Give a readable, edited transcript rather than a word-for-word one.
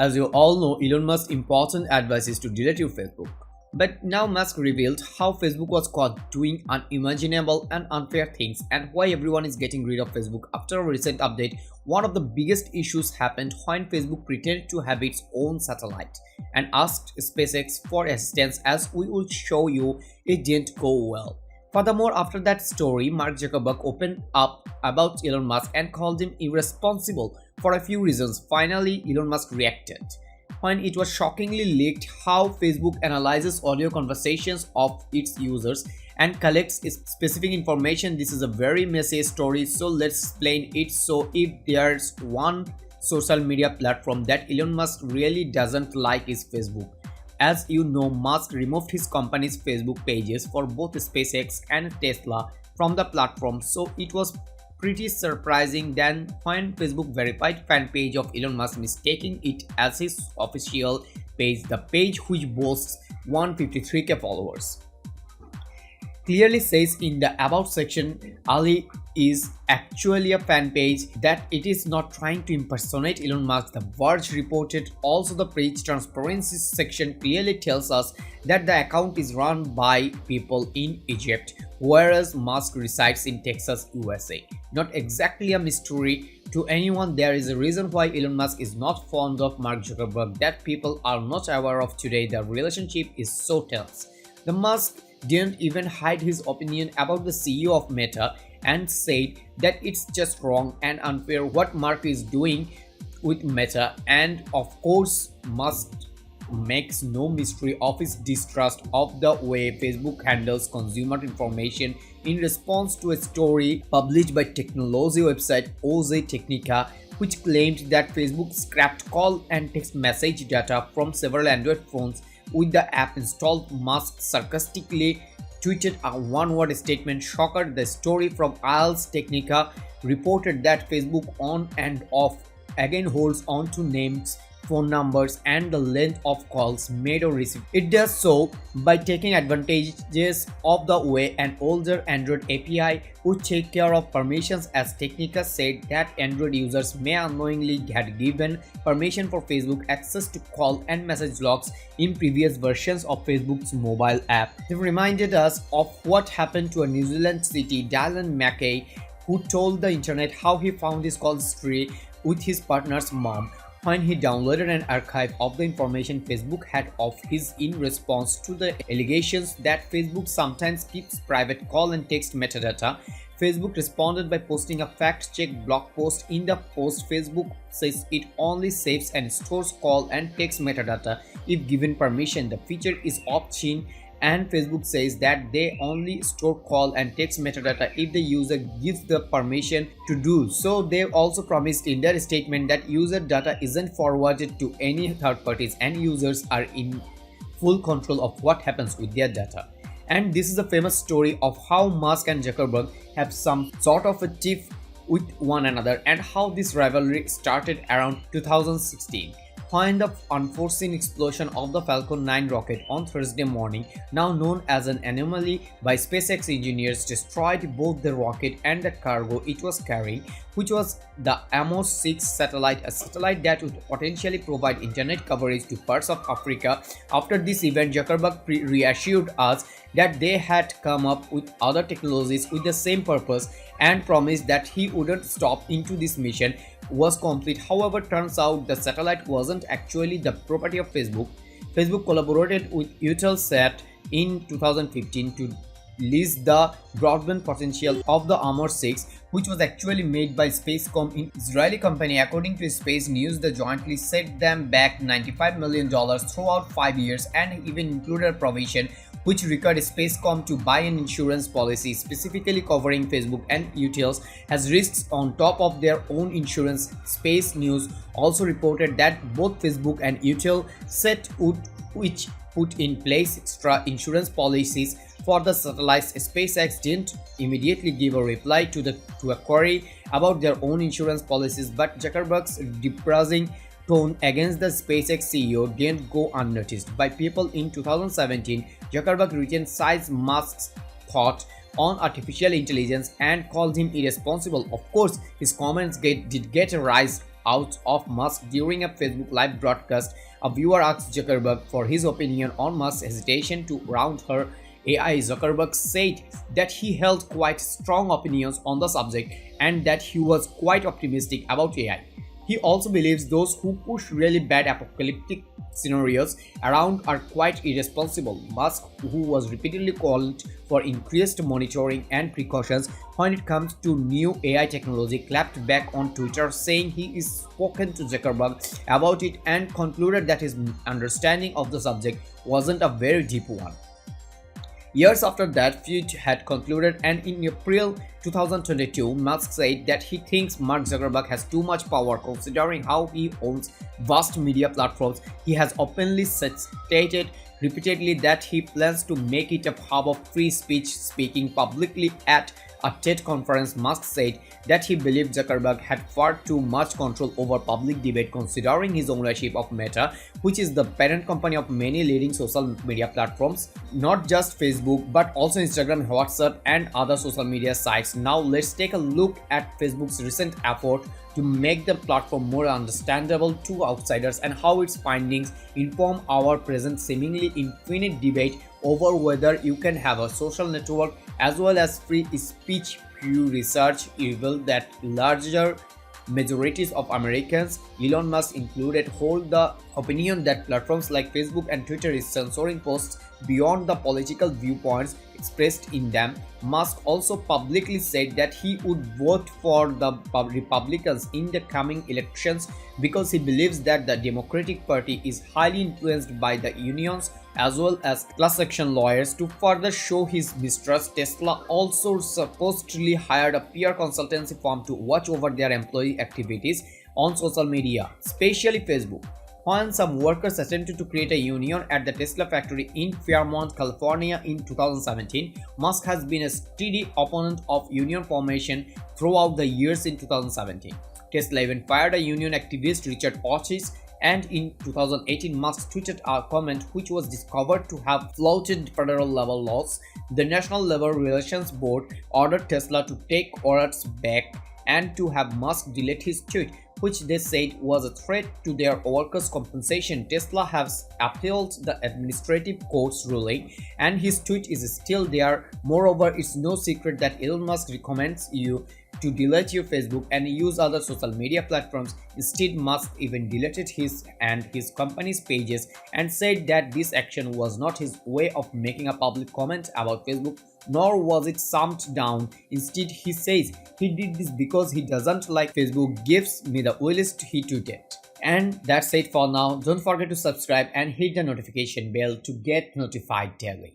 As you all know, Elon Musk's important advice is to delete your Facebook. But now Musk revealed how Facebook was caught doing unimaginable and unfair things and why everyone is getting rid of Facebook after a recent update. One of the biggest issues happened when Facebook pretended to have its own satellite and asked SpaceX for assistance. As we will show you, it didn't go well. Furthermore, after that story, Mark Zuckerberg opened up about Elon Musk and called him irresponsible for a few reasons. Finally, Elon Musk reacted when it was shockingly leaked how Facebook analyzes audio conversations of its users and collects specific information. This is a very messy story, so let's explain it. So if there's one social media platform that Elon Musk really doesn't like is Facebook. As you know, Musk removed his company's Facebook pages for both SpaceX and Tesla from the platform, so it was pretty surprising then when Facebook verified fan page of Elon Musk, mistaking it as his official page, the page which boasts 153k followers. Clearly says in the About section Ali is actually a fan page, that it is not trying to impersonate Elon Musk, The Verge reported. Also, the page transparency section clearly tells us that the account is run by people in Egypt, whereas Musk resides in Texas, USA. Not exactly a mystery to anyone. There is a reason why Elon Musk is not fond of Mark Zuckerberg that people are not aware of today. The relationship is so tense. The Musk didn't even hide his opinion about the CEO of Meta and said that it's just wrong and unfair what Mark is doing with Meta. And of course, Musk makes no mystery of his distrust of the way Facebook handles consumer information in response to a story published by technology website OZ Technica, which claimed that Facebook scrapped call and text message data from several Android phones with the app installed. Musk sarcastically tweeted a one-word statement. Shocker, the story from OZ Technica reported that Facebook on and off again holds on to names, phone numbers, and the length of calls made or received. It does so by taking advantages of the way an older Android API would take care of permissions, as Technica said that Android users may unknowingly had given permission for Facebook access to call and message logs in previous versions of Facebook's mobile app. They reminded us of what happened to a New Zealand city, Dylan Mackay, who told the internet how he found his call history with his partner's mom when he downloaded an archive of the information Facebook had of his in response to the allegations that Facebook sometimes keeps private call and text metadata. Facebook responded by posting a fact-check blog post. In the post, Facebook says it only saves and stores call and text metadata if given permission. The feature is opt-in, and Facebook says that they only store call and text metadata if the user gives the permission to do so. They also promised in their statement that user data isn't forwarded to any third parties and users are in full control of what happens with their data. And this is a famous story of how Musk and Zuckerberg have some sort of a tiff with one another and how this rivalry started around 2016. When the unforeseen explosion of the Falcon 9 rocket on Thursday morning, now known as an anomaly by SpaceX engineers, destroyed both the rocket and the cargo it was carrying, which was the Amos 6 satellite, a satellite that would potentially provide internet coverage to parts of Africa. After this event, Zuckerberg reassured us that they had come up with other technologies with the same purpose and promised that he wouldn't stop until this mission was complete. However, turns out the satellite wasn't actually the property of Facebook. Facebook collaborated with Eutelsat in 2015 to lease the broadband potential of the Amos 6, which was actually made by Spacecom, an Israeli company. According to Space News, the jointly set them back $95 million throughout 5 years and even included a provision which required Spacecom to buy an insurance policy specifically covering Facebook and Eutelsat as risks on top of their own insurance. Space News also reported that both Facebook and Eutelsat would which put in place extra insurance policies for the satellites. SpaceX didn't immediately give a reply to a query about their own insurance policies, but Zuckerberg's depressing tone against the SpaceX CEO didn't go unnoticed by people. In 2017, Zuckerberg criticized Musk's thought on artificial intelligence and called him irresponsible. Of course, his comments did get a rise out of Musk during a Facebook live broadcast. A viewer asked Zuckerberg for his opinion on Musk's hesitation to round her AI. Zuckerberg said that he held quite strong opinions on the subject and that he was quite optimistic about AI. He also believes those who push really bad apocalyptic scenarios around are quite irresponsible. Musk, who was repeatedly called for increased monitoring and precautions when it comes to new AI technology, clapped back on Twitter saying he is spoken to Zuckerberg about it and concluded that his understanding of the subject wasn't a very deep one. Years after that feud had concluded, and in April 2022, Musk said that he thinks Mark Zuckerberg has too much power considering how he owns vast media platforms. He has openly stated repeatedly that he plans to make it a hub of free speech. Speaking publicly at a TED conference, Musk said that he believed Zuckerberg had far too much control over public debate considering his ownership of Meta, which is the parent company of many leading social media platforms, not just Facebook but also Instagram, WhatsApp and other social media sites. Now let's take a look at Facebook's recent effort to make the platform more understandable to outsiders and how its findings inform our present seemingly infinite debate over whether you can have a social network as well as free speech. Pew Research revealed that larger majorities of Americans, Elon Musk included, hold the opinion that platforms like Facebook and Twitter is censoring posts beyond the political viewpoints expressed in them. Musk also publicly said that he would vote for the Republicans in the coming elections because he believes that the Democratic Party is highly influenced by the unions as well as class action lawyers. To further show his mistrust, Tesla also supposedly hired a peer consultancy firm to watch over their employee activities on social media, especially Facebook. When some workers attempted to create a union at the Tesla factory in Fairmont, California in 2017, Musk has been a steady opponent of union formation throughout the years. In 2017, Tesla even fired a union activist, Richard Ortiz, and in 2018, Musk tweeted a comment which was discovered to have flouted federal level laws. The National Labor Relations Board ordered Tesla to take orders back and to have Musk delete his tweet, which they said was a threat to their workers' compensation. Tesla has appealed the administrative court's ruling and his tweet is still there. Moreover, it's no secret that Elon Musk recommends you to delete your Facebook and use other social media platforms. Instead, Musk even deleted his and his company's pages and said that this action was not his way of making a public comment about Facebook, nor was it summed down. Instead, he says he did this because he doesn't like Facebook gives me the list, he tweeted. And that's it for now. Don't forget to subscribe and hit the notification bell to get notified daily.